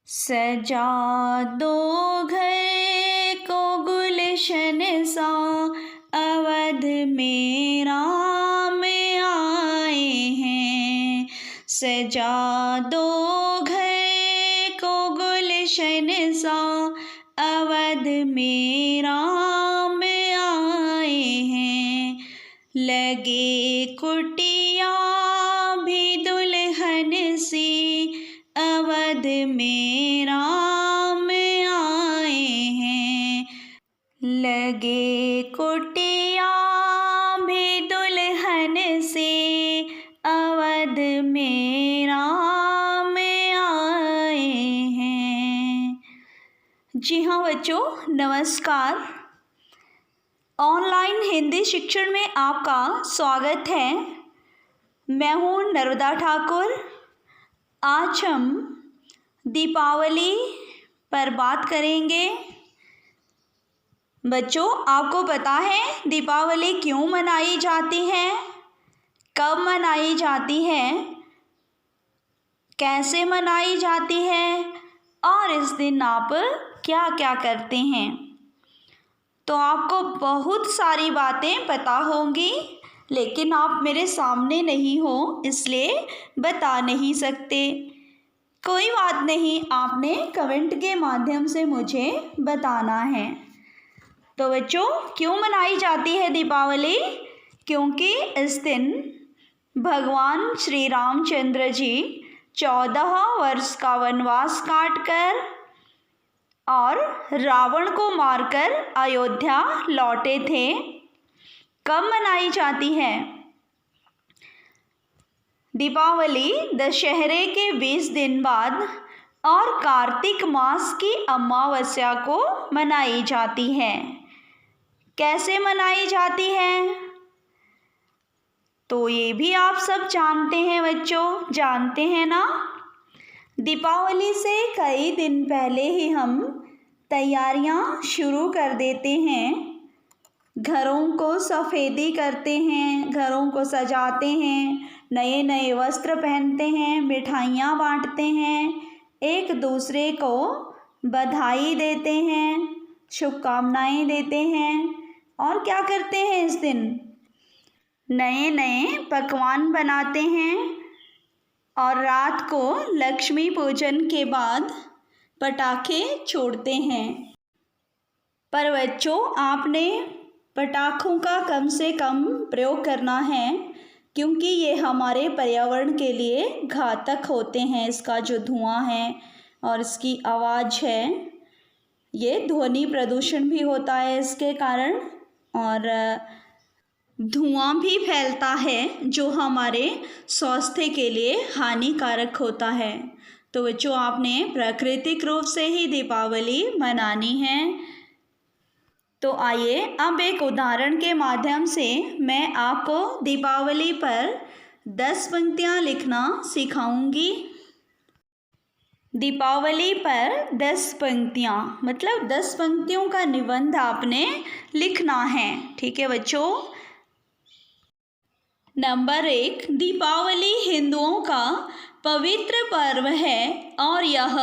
सजा दो घर को गुलशन सा, अवध में राम आए हैं। सजा दो घर को गुलशन सा, अवध में राम आए हैं। लगे कुटिया भी दुल्हन सी, अवध में राम आए हैं। लगे कुटिया भी दुल्हन से, अवध में राम आए हैं। जी हाँ बच्चों, नमस्कार। ऑनलाइन हिंदी शिक्षण में आपका स्वागत है। मैं हूँ नर्मदा ठाकुर। आज हम दीपावली पर बात करेंगे। बच्चों, आपको पता है दीपावली क्यों मनाई जाती है, कब मनाई जाती है, कैसे मनाई जाती है और इस दिन आप क्या क्या करते हैं। तो आपको बहुत सारी बातें पता होंगी, लेकिन आप मेरे सामने नहीं हो इसलिए बता नहीं सकते। कोई बात नहीं, आपने कमेंट के माध्यम से मुझे बताना है। तो बच्चों, क्यों मनाई जाती है दीपावली? क्योंकि इस दिन भगवान श्री रामचंद्र जी 14 वर्ष का वनवास काटकर और रावण को मारकर अयोध्या लौटे थे। कब मनाई जाती है दीपावली? दशहरे के 20 दिन बाद और कार्तिक मास की अमावस्या को मनाई जाती है। कैसे मनाई जाती है तो ये भी आप सब जानते हैं बच्चों, जानते हैं ना। दीपावली से कई दिन पहले ही हम तैयारियां शुरू कर देते हैं। घरों को सफ़ेदी करते हैं, घरों को सजाते हैं, नए नए वस्त्र पहनते हैं, मिठाइयाँ बांटते हैं, एक दूसरे को बधाई देते हैं, शुभकामनाएं देते हैं। और क्या करते हैं इस दिन? नए नए पकवान बनाते हैं और रात को लक्ष्मी पूजन के बाद पटाखे छोड़ते हैं। पर बच्चों, आपने पटाखों का कम से कम प्रयोग करना है, क्योंकि ये हमारे पर्यावरण के लिए घातक होते हैं। इसका जो धुआं है और इसकी आवाज़ है, ये ध्वनि प्रदूषण भी होता है इसके कारण, और धुआं भी फैलता है जो हमारे स्वास्थ्य के लिए हानिकारक होता है। तो बच्चों, आपने प्राकृतिक रूप से ही दीपावली मनानी है। तो आइए अब एक उदाहरण के माध्यम से मैं आपको दीपावली पर 10 पंक्तियाँ लिखना सिखाऊंगी। दीपावली पर 10 पंक्तियाँ मतलब 10 पंक्तियों का निबंध आपने लिखना है। ठीक है बच्चों। नंबर 1, दीपावली हिंदुओं का पवित्र पर्व है और यह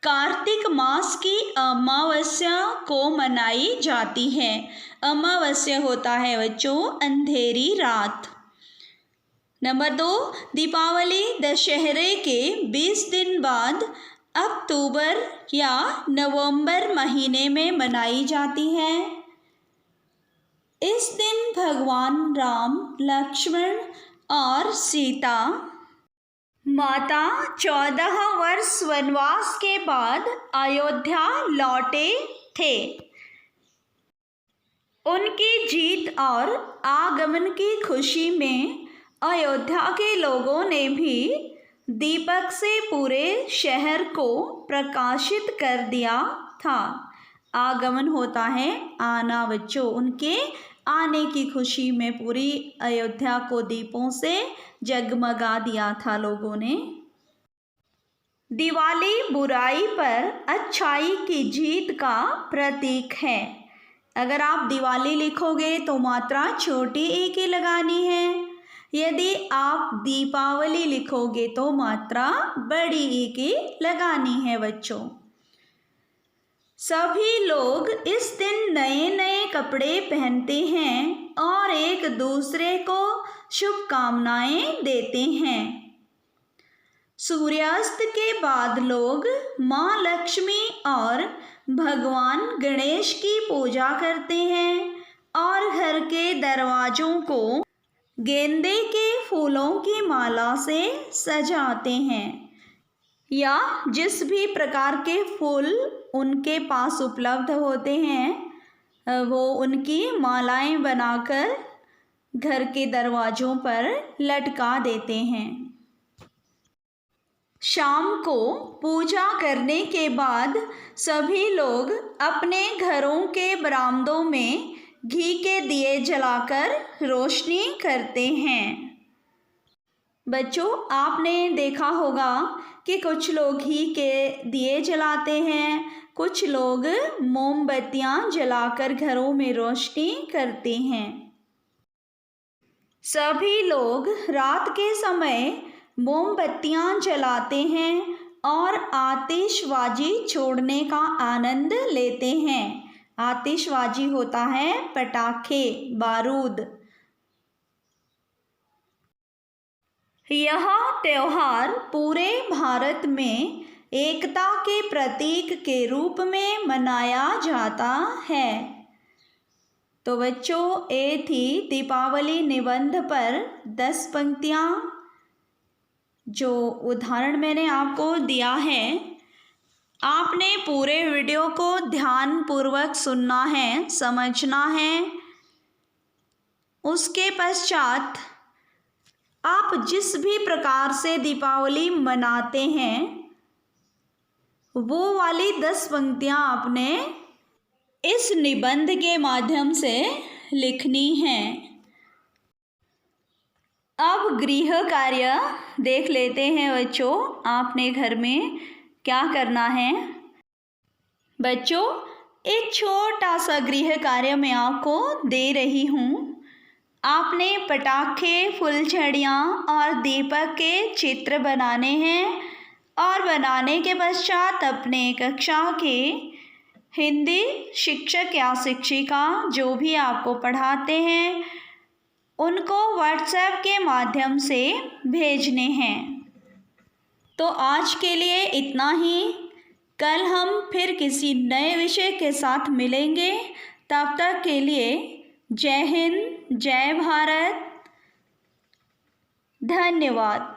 कार्तिक मास की अमावस्या को मनाई जाती है। अमावस्या होता है बच्चों अंधेरी रात। नंबर 2, दीपावली दशहरे के 20 दिन बाद अक्टूबर या नवंबर महीने में मनाई जाती है। इस दिन भगवान राम, लक्ष्मण और सीता माता 14 वर्ष वनवास के बाद अयोध्या लौटे थे। उनकी जीत और आगमन की खुशी में अयोध्या के लोगों ने भी दीपक से पूरे शहर को प्रकाशित कर दिया था। आगमन होता है आना बच्चों। उनके आने की खुशी में पूरी अयोध्या को दीपों से जगमगा दिया था लोगों ने। दिवाली बुराई पर अच्छाई की जीत का प्रतीक है। अगर आप दिवाली लिखोगे तो मात्रा छोटी ए की लगानी है। यदि आप दीपावली लिखोगे तो मात्रा बड़ी ई की लगानी है बच्चों। सभी लोग इस दिन नए नए कपड़े पहनते हैं और एक दूसरे को शुभकामनाएं देते हैं। सूर्यास्त के बाद लोग माँ लक्ष्मी और भगवान गणेश की पूजा करते हैं और घर के दरवाजों को गेंदे के फूलों की माला से सजाते हैं या जिस भी प्रकार के फूल उनके पास उपलब्ध होते हैं वो उनकी मालाएं बनाकर घर के दरवाजों पर लटका देते हैं। शाम को पूजा करने के बाद सभी लोग अपने घरों के बरामदों में घी के दिए जलाकर रोशनी करते हैं। बच्चों, आपने देखा होगा कि कुछ लोग घी के दिए जलाते हैं, कुछ लोग मोमबत्तियां जलाकर घरों में रोशनी करते हैं। सभी लोग रात के समय मोमबत्तियां जलाते हैं और आतिशबाजी छोड़ने का आनंद लेते हैं। आतिशबाजी होता है पटाखे, बारूद। यह त्योहार पूरे भारत में एकता के प्रतीक के रूप में मनाया जाता है। तो बच्चों, ये थी दीपावली निबंध पर 10 पंक्तियाँ जो उदाहरण मैंने आपको दिया है। आपने पूरे वीडियो को ध्यानपूर्वक सुनना है, समझना है। उसके पश्चात आप जिस भी प्रकार से दीपावली मनाते हैं वो वाली 10 पंक्तियाँ आपने इस निबंध के माध्यम से लिखनी हैं। अब गृह कार्य देख लेते हैं बच्चों, आपने घर में क्या करना है। बच्चों, एक छोटा सा गृह कार्य मैं आपको दे रही हूँ। आपने पटाखे, फुलझड़ियाँ और दीपक के चित्र बनाने हैं और बनाने के पश्चात अपने कक्षा के हिंदी शिक्षक या शिक्षिका जो भी आपको पढ़ाते हैं उनको व्हाट्सएप के माध्यम से भेजने हैं। तो आज के लिए इतना ही। कल हम फिर किसी नए विषय के साथ मिलेंगे। तब तक के लिए जय हिंद, जय भारत, धन्यवाद।